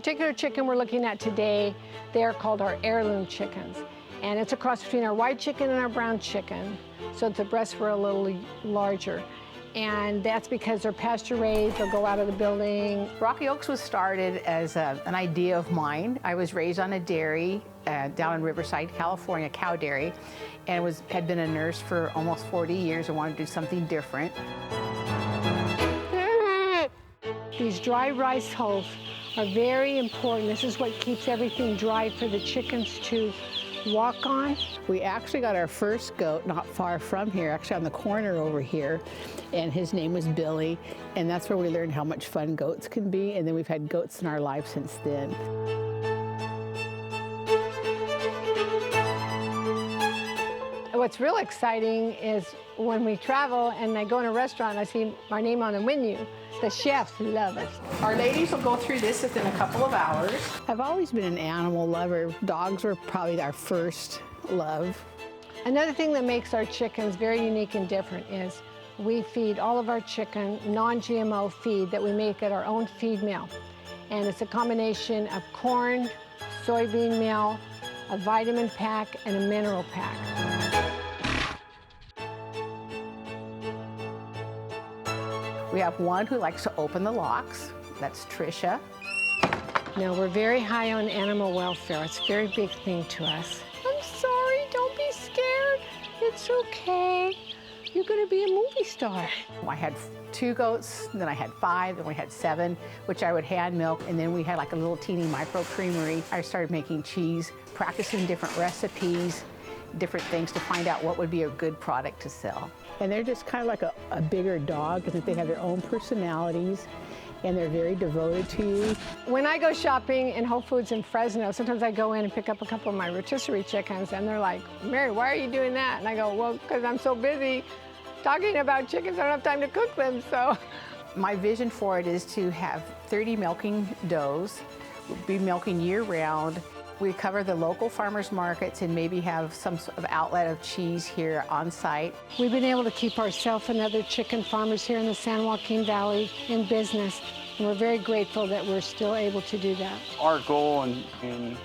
particular chicken we're looking at today, they're called our heirloom chickens. And it's a cross between our white chicken and our brown chicken, so the breasts were a little larger. And that's because they're pasture raised, they'll go out of the building. Rocky Oaks was started as an idea of mine. I was raised on a dairy down in Riverside, California, cow dairy, and had been a nurse for almost 40 years and wanted to do something different. These dry rice hulls are very important. This is what keeps everything dry for the chickens to walk on. We actually got our first goat not far from here, actually on the corner over here, and his name was Billy, and that's where we learned how much fun goats can be, and then we've had goats in our life since then. What's real exciting is when we travel and I go in a restaurant and I see our name on the menu, the chefs love us. Our ladies will go through this within a couple of hours. I've always been an animal lover. Dogs were probably our first love. Another thing that makes our chickens very unique and different is we feed all of our chicken non-GMO feed that we make at our own feed mill. And it's a combination of corn, soybean meal, a vitamin pack, and a mineral pack. We have one who likes to open the locks. That's Trisha. Now, we're very high on animal welfare. It's a very big thing to us. I'm sorry, don't be scared. It's okay. You're gonna be a movie star. I had 2 goats, then I had 5, then we had 7, which I would hand milk, and then we had like a little teeny micro creamery. I started making cheese, practicing different recipes, different things to find out what would be a good product to sell. And they're just kind of like a bigger dog. I think they have their own personalities, and they're very devoted to you. When I go shopping in Whole Foods in Fresno, sometimes I go in and pick up a couple of my rotisserie chickens, and they're like, Mary, why are you doing that? And I go, well, because I'm so busy talking about chickens, I don't have time to cook them, so. My vision for it is to have 30 milking does. We'll be milking year-round. We cover the local farmers markets and maybe have some sort of outlet of cheese here on site. We've been able to keep ourselves and other chicken farmers here in the San Joaquin Valley in business, and we're very grateful that we're still able to do that. Our goal in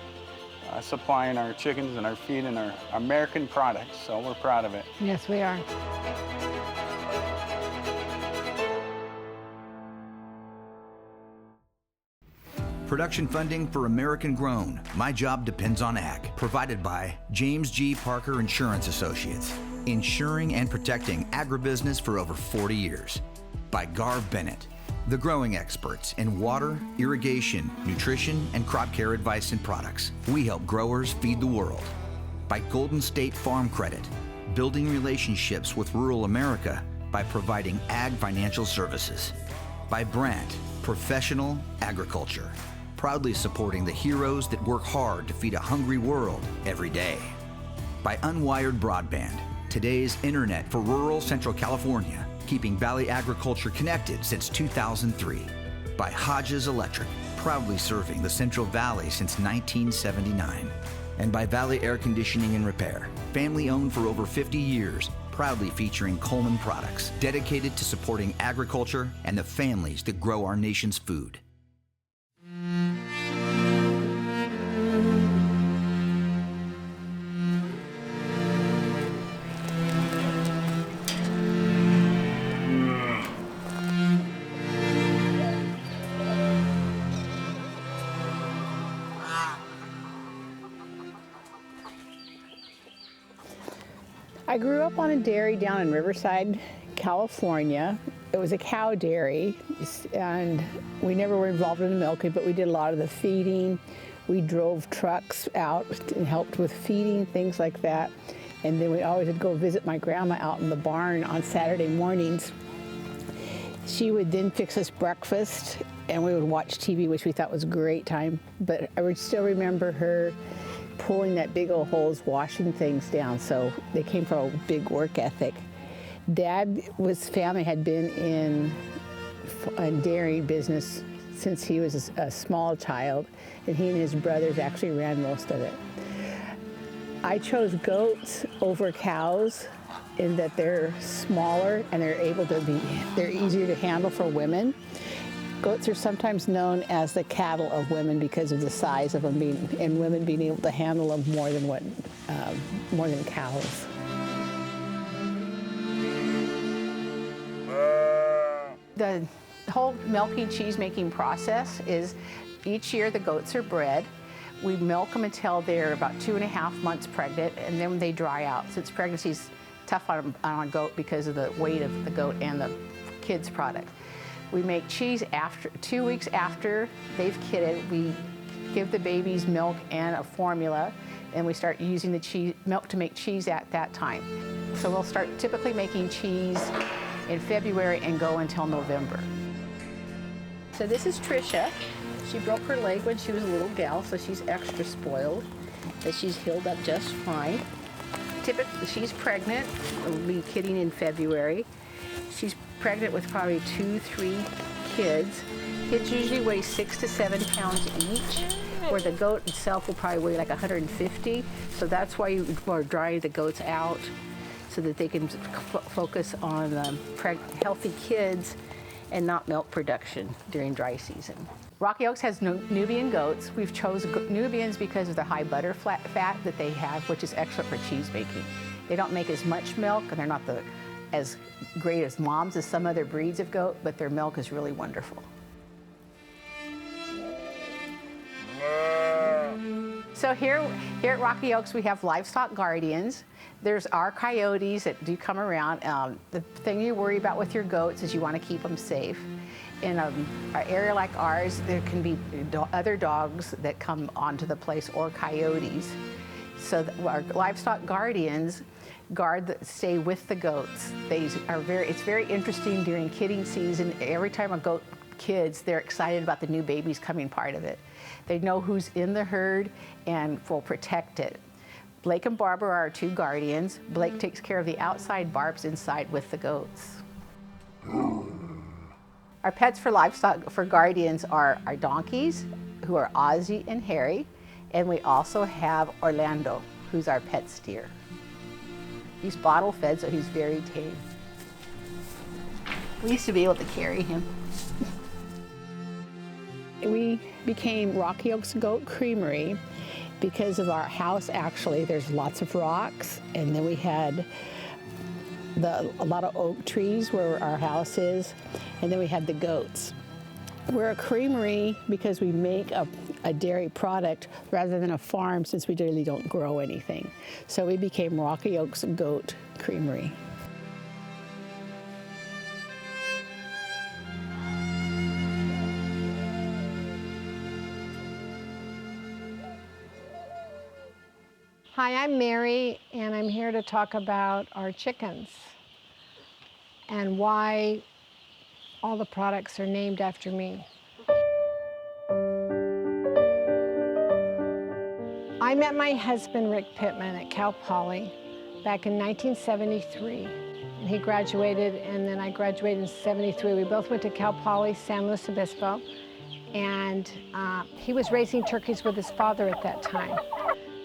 supplying our chickens and our feed and our American products, so we're proud of it. Yes, we are. Production funding for American Grown, My Job Depends on Ag, provided by James G. Parker Insurance Associates, insuring and protecting agribusiness for over 40 years. By Garv Bennett, the growing experts in water, irrigation, nutrition, and crop care advice and products. We help growers feed the world. By Golden State Farm Credit, building relationships with rural America by providing ag financial services. By Brandt, Professional Agriculture, proudly supporting the heroes that work hard to feed a hungry world every day. By Unwired Broadband, today's internet for rural Central California, keeping Valley agriculture connected since 2003. By Hodges Electric, proudly serving the Central Valley since 1979. And by Valley Air Conditioning and Repair, family owned for over 50 years, proudly featuring Coleman products, dedicated to supporting agriculture and the families that grow our nation's food. I grew up on a dairy down in Riverside, California. It was a cow dairy, and we never were involved in the milking, but we did a lot of the feeding. We drove trucks out and helped with feeding, things like that. And then we always would go visit my grandma out in the barn on Saturday mornings. She would then fix us breakfast, and we would watch TV, which we thought was a great time. But I would still remember her pulling that big old hose, washing things down, so they came from a big work ethic. Dad's family had been in a dairy business since he was a small child, and he and his brothers actually ran most of it. I chose goats over cows in that they're smaller and they're easier to handle for women. Goats are sometimes known as the cattle of women because of the size of them and women being able to handle them more than cows. The whole milking, cheese making process is each year the goats are bred. We milk them until they're about 2.5 months pregnant, and then they dry out. Since pregnancy's tough on a goat because of the weight of the goat and the kids product. We make cheese after 2 weeks after they've kidded. We give the babies milk and a formula, and we start using the milk to make cheese at that time. So we'll start typically making cheese in February and go until November. So this is Trisha. She broke her leg when she was a little gal, so she's extra spoiled, but she's healed up just fine. Typically, she's pregnant. We'll be kidding in February. She's pregnant with probably 2-3 kids. Kids usually weigh 6 to 7 pounds each, where the goat itself will probably weigh like 150. So that's why you are drying the goats out, so that they can focus on healthy kids and not milk production during dry season. Rocky Oaks has Nubian goats. We've chosen Nubians because of the high butter fat that they have, which is excellent for cheese making. They don't make as much milk, and they're not as great as moms as some other breeds of goat, but their milk is really wonderful. So here at Rocky Oaks, we have livestock guardians. There's our coyotes that do come around. The thing you worry about with your goats is you want to keep them safe. In an area like ours, there can be other dogs that come onto the place or coyotes. So our livestock guardians stay with the goats. It's very interesting during kidding season. Every time a goat kids, they're excited about the new babies coming part of it. They know who's in the herd and will protect it. Blake and Barbara are our 2 guardians. Blake takes care of the outside, Barb's inside with the goats. Our pets for guardians are our donkeys, who are Ozzy and Harry, and we also have Orlando, who's our pet steer. He's bottle fed, so he's very tame. We used to be able to carry him. We became Rocky Oaks Goat Creamery because of our house. Actually, there's lots of rocks, and then we had a lot of oak trees where our house is, and then we had the goats. We're a creamery because we make a dairy product rather than a farm, since we really don't grow anything. So we became Rocky Oaks Goat Creamery. Hi, I'm Mary, and I'm here to talk about our chickens and why all the products are named after me. I met my husband, Rick Pittman, at Cal Poly back in 1973. And he graduated, and then I graduated in 73. We both went to Cal Poly, San Luis Obispo, and he was raising turkeys with his father at that time.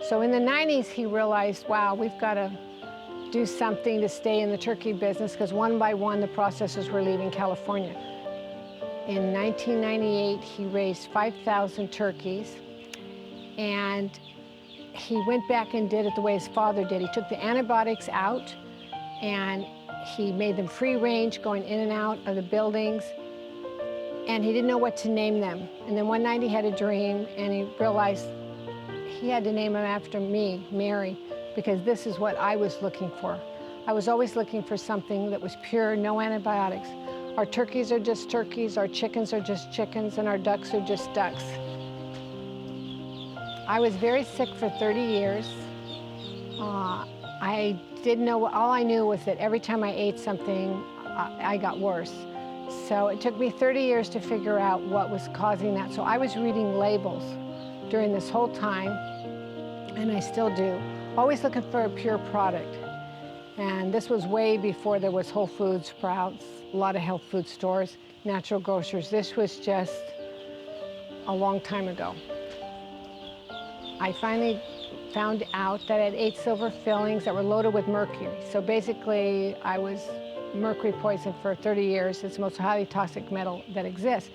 So in the 90s, he realized, wow, we've got to do something to stay in the turkey business, because one by one, the processors were leaving California. In 1998, he raised 5,000 turkeys, and he went back and did it the way his father did. He took the antibiotics out, and he made them free range, going in and out of the buildings, and he didn't know what to name them. And then one night he had a dream, and he realized he had to name them after me, Mary, because this is what I was looking for. I was always looking for something that was pure, no antibiotics. Our turkeys are just turkeys, our chickens are just chickens, and our ducks are just ducks. I was very sick for 30 years. I didn't know, all I knew was that every time I ate something, I got worse. So it took me 30 years to figure out what was causing that. So I was reading labels during this whole time, and I still do, always looking for a pure product. And this was way before there was Whole Foods, Sprouts, a lot of health food stores, natural grocers. This was just a long time ago. I finally found out that I had 8 silver fillings that were loaded with mercury. So basically, I was mercury poisoned for 30 years. It's the most highly toxic metal that exists.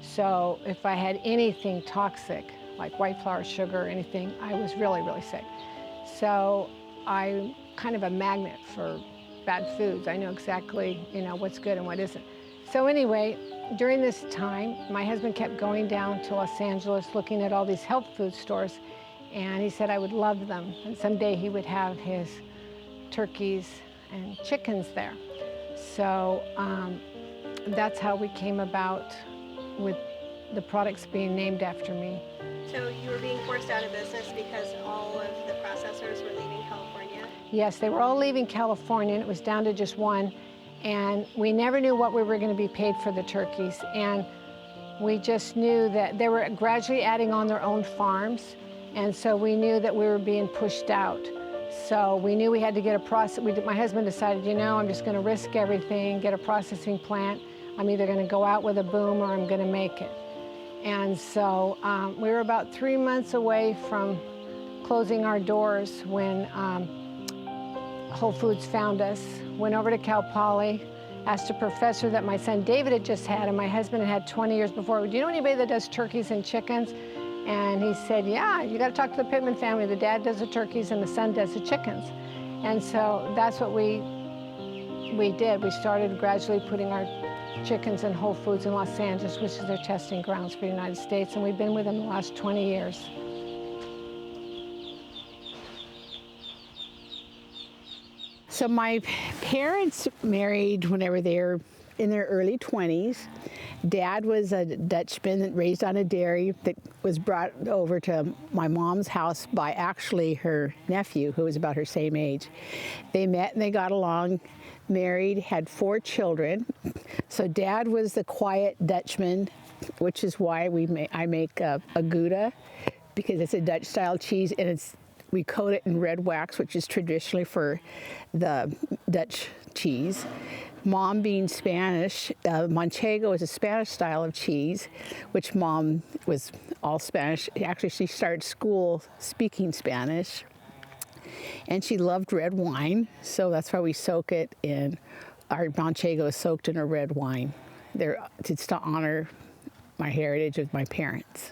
So if I had anything toxic, like white flour, sugar, or anything, I was really, really sick. So I'm kind of a magnet for bad foods. I know exactly, what's good and what isn't. So anyway, during this time, my husband kept going down to Los Angeles looking at all these health food stores, and he said I would love them, and someday he would have his turkeys and chickens there. So that's how we came about with the products being named after me. So you were being forced out of business because all of the processors were leaving California? Yes, they were all leaving California, and it was down to just one. And we never knew what we were going to be paid for the turkeys. And we just knew that they were gradually adding on their own farms. And so we knew that we were being pushed out. So we knew we had to get a process. My husband decided, I'm just going to risk everything, get a processing plant. I'm either going to go out with a boom or I'm going to make it. And so we were about 3 months away from closing our doors when Whole Foods found us. Went over to Cal Poly, asked a professor that my son David had just had and my husband had had 20 years before, do you know anybody that does turkeys and chickens? And he said, yeah, you got to talk to the Pittman family. The dad does the turkeys and the son does the chickens. And so that's what we did. We started gradually putting our chickens in Whole Foods in Los Angeles, which is their testing grounds for the United States, and we've been with them the last 20 years. So my parents married whenever they were in their early 20s. Dad was a Dutchman that raised on a dairy that was brought over to my mom's house by actually her nephew, who was about her same age. They met and they got along, married, had 4 children. So Dad was the quiet Dutchman, which is why I make a Gouda, because it's a Dutch style cheese, and we coat it in red wax, which is traditionally for the Dutch cheese. Mom being Spanish, Manchego is a Spanish style of cheese, which Mom was all Spanish. Actually, she started school speaking Spanish, and she loved red wine, so that's why we soak it in. Our Manchego is soaked in a red wine. It's to honor my heritage of my parents.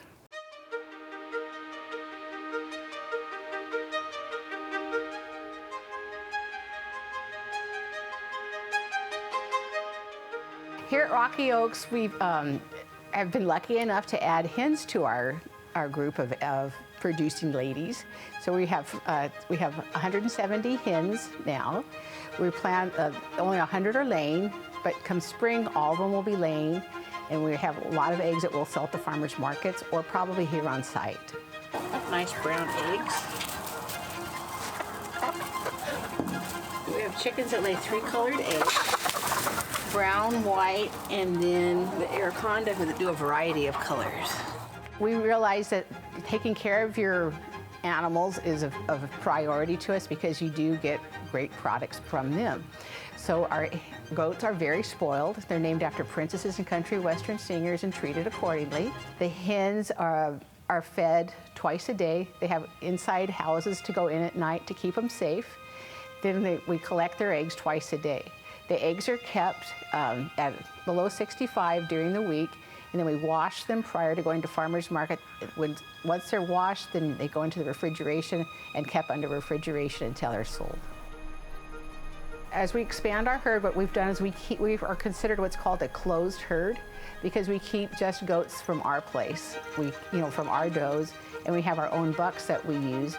Here at Rocky Oaks, we have been lucky enough to add hens to our group of producing ladies. So we have 170 hens now. We plan only 100 are laying, but come spring, all of them will be laying, and we have a lot of eggs that we'll sell at the farmers markets or probably here on site. Nice brown eggs. We have chickens that lay 3 colored eggs. Brown, white, and then the Araconda that do a variety of colors. We realize that taking care of your animals is of priority to us because you do get great products from them. So our goats are very spoiled. They're named after princesses and country western singers and treated accordingly. The hens are fed twice a day. They have inside houses to go in at night to keep them safe. Then we collect their eggs twice a day. The eggs are kept at below 65 during the week, and then we wash them prior to going to farmers market. Once they're washed, then they go into the refrigeration and kept under refrigeration until they're sold. As we expand our herd, what we've done is we are considered what's called a closed herd because we keep just goats from our place, from our does, and we have our own bucks that we use.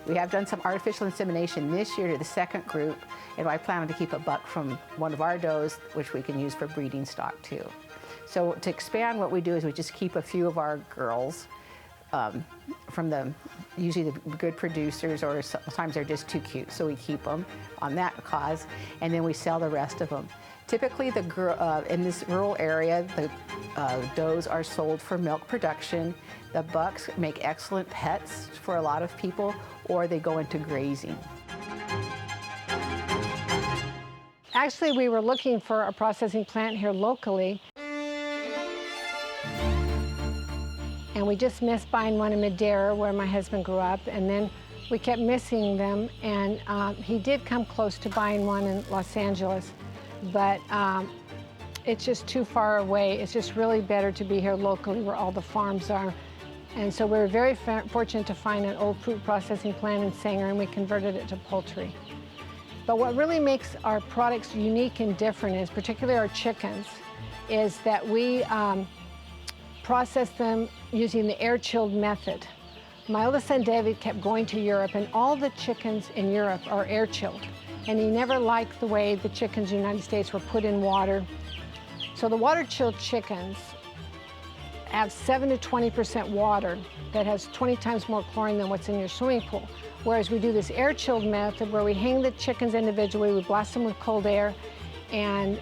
We have done some artificial insemination this year to the second group, and I plan to keep a buck from one of our does, which we can use for breeding stock too. So to expand, what we do is we just keep a few of our girls from usually the good producers, or sometimes they're just too cute, so we keep them on that cause, and then we sell the rest of them. Typically, in this rural area, the does are sold for milk production. The bucks make excellent pets for a lot of people, or they go into grazing. Actually, we were looking for a processing plant here locally, and we just missed buying one in Madera, where my husband grew up, and then we kept missing them, and he did come close to buying one in Los Angeles, but it's just too far away. It's just really better to be here locally where all the farms are. And so we're very fortunate to find an old fruit processing plant in Sanger, and we converted it to poultry. But what really makes our products unique and different is, particularly our chickens, is that we process them using the air-chilled method. My oldest son David kept going to Europe, and all the chickens in Europe are air-chilled. And he never liked the way the chickens in the United States were put in water. So the water-chilled chickens have 7 to 20% water that has 20 times more chlorine than what's in your swimming pool. Whereas we do this air-chilled method where we hang the chickens individually, we blast them with cold air, and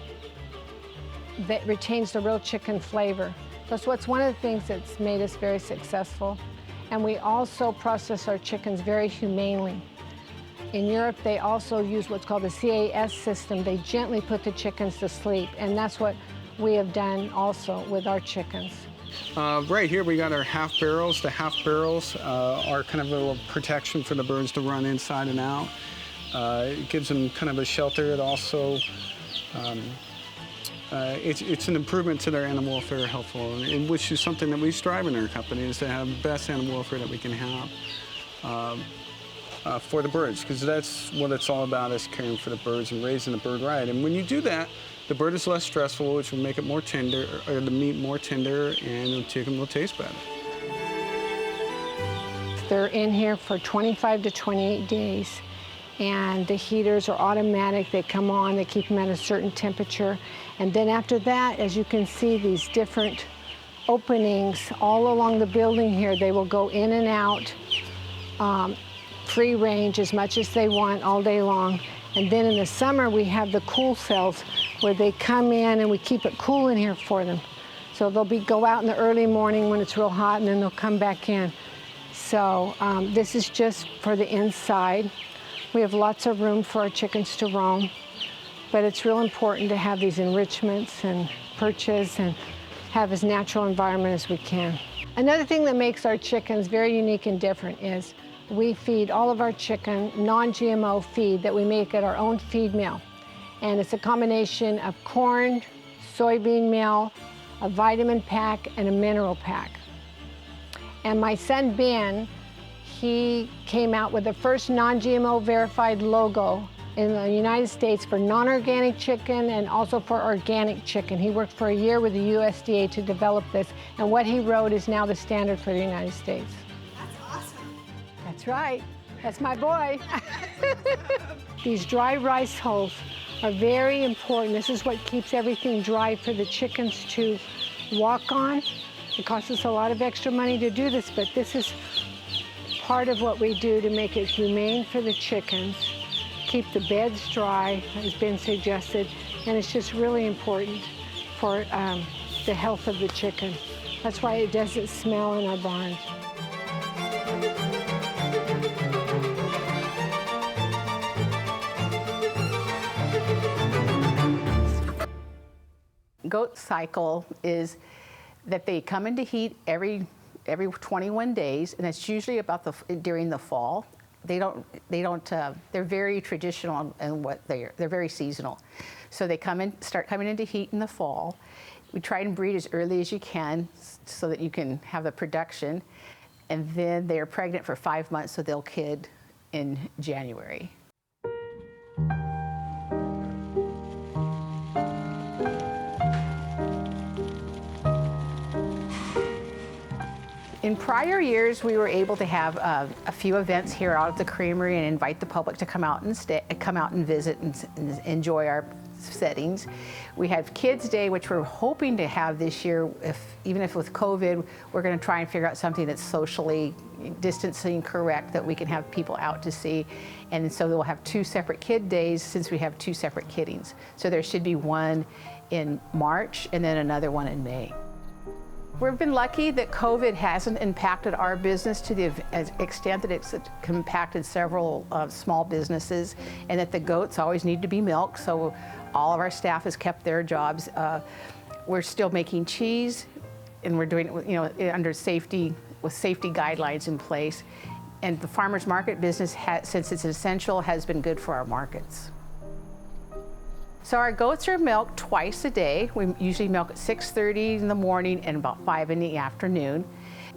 that retains the real chicken flavor. That's what's one of the things that's made us very successful. And we also process our chickens very humanely. In Europe, they also use what's called the CAS system. They gently put the chickens to sleep, and that's what we have done also with our chickens. Right here we got our half barrels. The half barrels are kind of a little protection for the birds to run inside and out. It gives them kind of a shelter. It also, it's an improvement to their animal welfare health, and which is something that we strive in our company, is to have the best animal welfare that we can have for the birds, because that's what it's all about, is caring for the birds and raising the bird right. And when you do that, the bird is less stressful, which will make it more tender, or the meat more tender, and the chicken will taste better. They're in here for 25 to 28 days, and the heaters are automatic. They come on, they keep them at a certain temperature. And then after that, as you can see, these different openings all along the building here, they will go in and out, free range as much as they want all day long. And then in the summer, we have the cool cells where they come in and we keep it cool in here for them. So they'll go out in the early morning when it's real hot, and then they'll come back in. So this is just for the inside. We have lots of room for our chickens to roam, but it's real important to have these enrichments and perches and have as natural environment as we can. Another thing that makes our chickens very unique and different is we feed all of our chicken non-GMO feed that we make at our own feed mill. And it's a combination of corn, soybean meal, a vitamin pack, and a mineral pack. And my son Ben, he came out with the first non-GMO verified logo in the United States for non-organic chicken and also for organic chicken. He worked for a year with the USDA to develop this, and what he wrote is now the standard for the United States. That's awesome. That's right. That's my boy. These dry rice hulls are very important. This is what keeps everything dry for the chickens to walk on. It costs us a lot of extra money to do this, but this is part of what we do to make it humane for the chickens, keep the beds dry, has been suggested, and it's just really important for the health of the chicken. That's why it doesn't smell in our barns. Goat cycle is that they come into heat every 21 days, and it's usually about during the fall. They're very traditional in what they're very seasonal. So they start coming into heat in the fall. We try and breed as early as you can so that you can have the production. And then they're pregnant for 5 months, so they'll kid in January. In prior years, we were able to have a few events here out at the creamery and invite the public to come out and visit and enjoy our settings. We have Kids Day, which we're hoping to have this year. Even if with COVID, we're going to try and figure out something that's socially distancing correct that we can have people out to see. And so we'll have 2 separate kid days since we have 2 separate kiddings. So there should be one in March and then another one in May. We've been lucky that COVID hasn't impacted our business to the extent that it's impacted several small businesses, and that the goats always need to be milked, so all of our staff has kept their jobs. We're still making cheese, and we're doing it under safety, with safety guidelines in place. And the farmers market business, since it's essential, has been good for our markets. So our goats are milked twice a day. We usually milk at 6:30 in the morning and about 5 in the afternoon.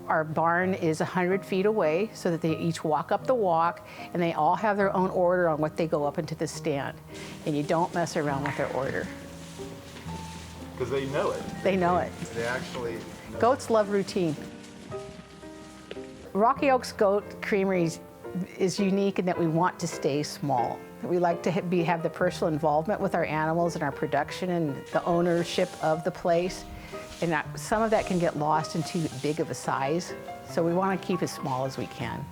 Our barn is 100 feet away so that they each walk up the walk, and they all have their own order on what they go up into the stand. And you don't mess around with their order. Because they know it. They know it. They actually know Goats love routine. Rocky Oaks Goat Creamery is unique in that we want to stay small. We like to have the personal involvement with our animals and our production and the ownership of the place. And some of that can get lost in too big of a size. So we want to keep as small as we can.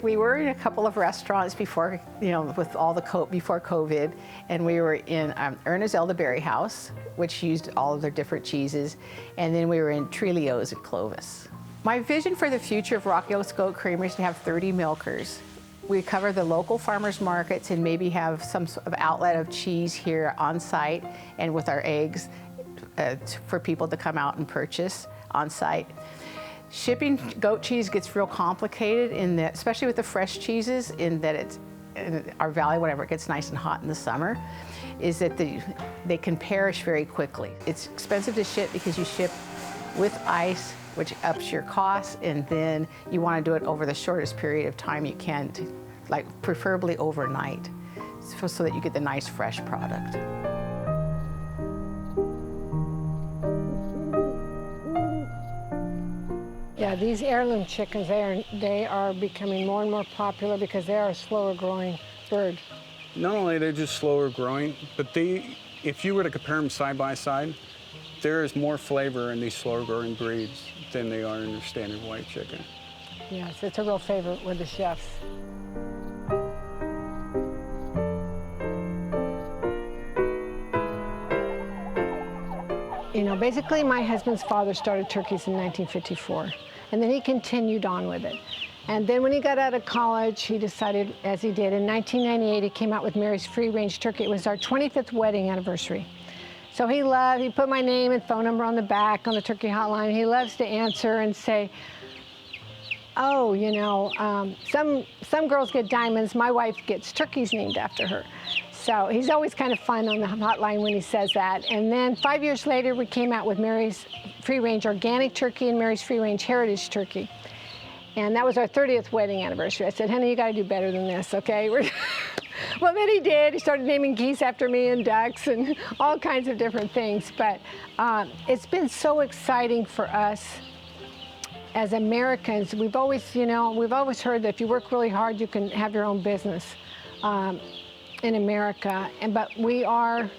We were in a couple of restaurants before, with all before COVID, and we were in Erna's Elderberry House, which used all of their different cheeses, and then we were in Trilio's in Clovis. My vision for the future of Rocky Oaks Goat Creamery is to have 30 milkers. We cover the local farmers markets and maybe have some sort of outlet of cheese here on site and with our eggs for people to come out and purchase on site. Shipping goat cheese gets real complicated in that, especially with the fresh cheeses, in that it's in our valley, whenever it gets nice and hot in the summer, is that they can perish very quickly. It's expensive to ship because you ship with ice, which ups your costs, and then you want to do it over the shortest period of time you can, like preferably overnight, so that you get the nice fresh product. Yeah, these heirloom chickens, they are becoming more and more popular because they are a slower growing bird. Not only are they just slower growing, but if you were to compare them side by side, there is more flavor in these slower growing breeds than they are in their standard white chicken. Yes, it's a real favorite with the chefs. Basically my husband's father started turkeys in 1954, and then he continued on with it. And then when he got out of college, he decided, as he did, in 1998, he came out with Mary's Free Range Turkey. It was our 25th wedding anniversary. So he put my name and phone number on the back on the turkey hotline. He loves to answer and say, oh, some girls get diamonds, my wife gets turkeys named after her. So he's always kind of fun on the hotline when he says that. And then 5 years later, we came out with Mary's Free Range Organic Turkey and Mary's Free Range Heritage Turkey. And that was our 30th wedding anniversary. I said, honey, you gotta do better than this, okay? Well, then he did. He started naming geese after me and ducks and all kinds of different things. But it's been so exciting for us as Americans. We've always heard that if you work really hard, you can have your own business in America. But we are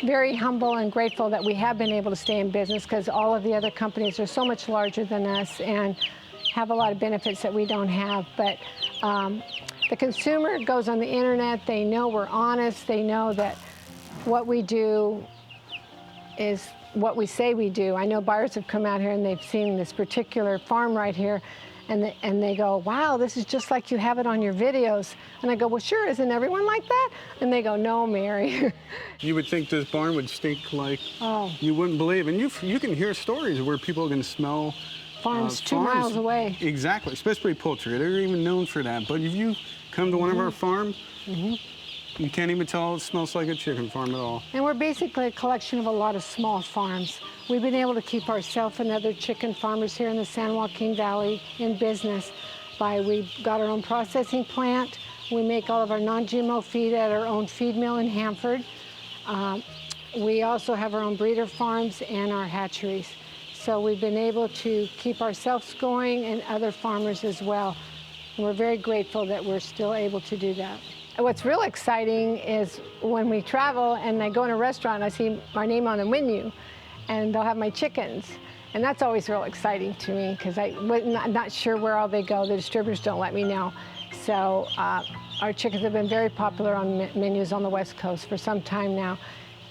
very humble and grateful that we have been able to stay in business, because all of the other companies are so much larger than us and have a lot of benefits that we don't have. But the consumer goes on the internet, they know we're honest, they know that what we do is what we say we do. I know buyers have come out here and they've seen this particular farm right here, and they go, wow, this is just like you have it on your videos. And I go, well, sure, isn't everyone like that? And they go, no, Mary. You would think this barn would stink like you wouldn't believe. And you can hear stories where people can smell farms 2 miles away. Exactly, especially poultry. They're even known for that. But if you come to one of our farms, you can't even tell it smells like a chicken farm at all. And we're basically a collection of a lot of small farms. We've been able to keep ourselves and other chicken farmers here in the San Joaquin Valley in business we've got our own processing plant. We make all of our non-GMO feed at our own feed mill in Hanford. We also have our own breeder farms and our hatcheries. So we've been able to keep ourselves going and other farmers as well. And we're very grateful that we're still able to do that. What's real exciting is when we travel and I go in a restaurant, I see my name on the menu and they'll have my chickens. And that's always real exciting to me, because I'm not sure where all they go. The distributors don't let me know. So our chickens have been very popular on menus on the West Coast for some time now.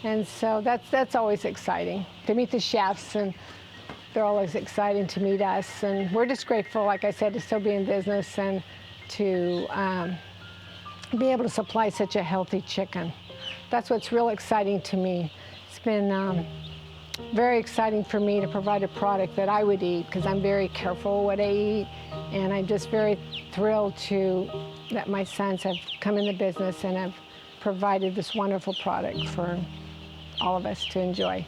And so that's always exciting to meet the chefs, and they're always excited to meet us. And we're just grateful, like I said, to still be in business and to be able to supply such a healthy chicken. That's what's real exciting to me. It's been very exciting for me to provide a product that I would eat, because I'm very careful what I eat, and I'm just very thrilled that my sons have come in the business and have provided this wonderful product for all of us to enjoy.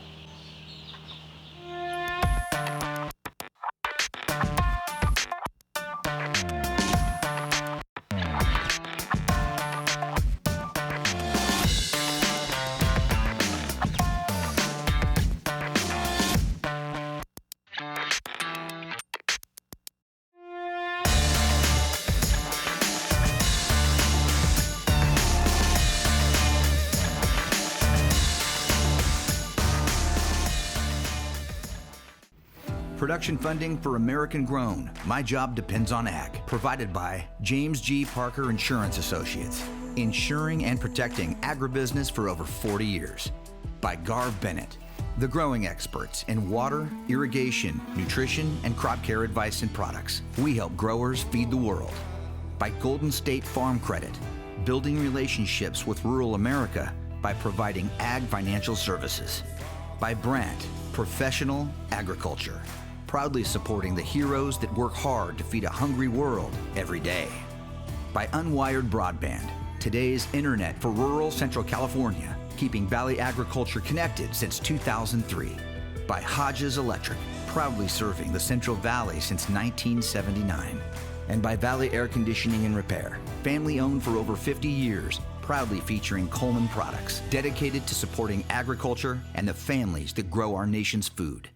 Production funding for American Grown, My Job Depends on Ag, provided by James G. Parker Insurance Associates, insuring and protecting agribusiness for over 40 years. By Garv Bennett, the growing experts in water, irrigation, nutrition, and crop care advice and products. We help growers feed the world. By Golden State Farm Credit, building relationships with rural America by providing ag financial services. By Brandt, professional agriculture, proudly supporting the heroes that work hard to feed a hungry world every day. By Unwired Broadband, today's internet for rural Central California, keeping Valley agriculture connected since 2003. By Hodges Electric, proudly serving the Central Valley since 1979. And by Valley Air Conditioning and Repair, family owned for over 50 years, proudly featuring Coleman products, dedicated to supporting agriculture and the families that grow our nation's food.